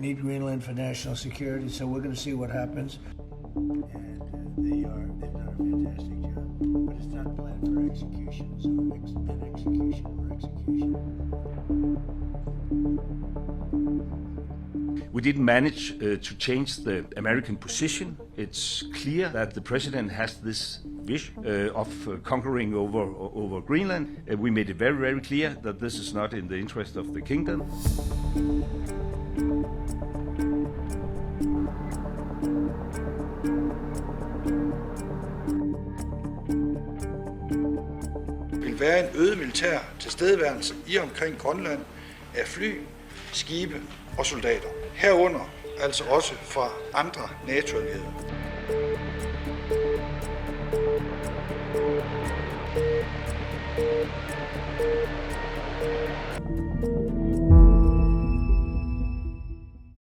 Need Greenland for national security, so we're going to see what happens. And they've done a fantastic job, but it's not planned for execution, so an execution or execution. We didn't manage to change the American position. It's clear that the president has this vision of conquering over Greenland. We made it very, very clear that this is not in the interest of the kingdom. Vil være en øget militær tilstedeværelse i omkring Grønland af fly, skibe og soldater. Herunder altså også fra andre NATO-allierede.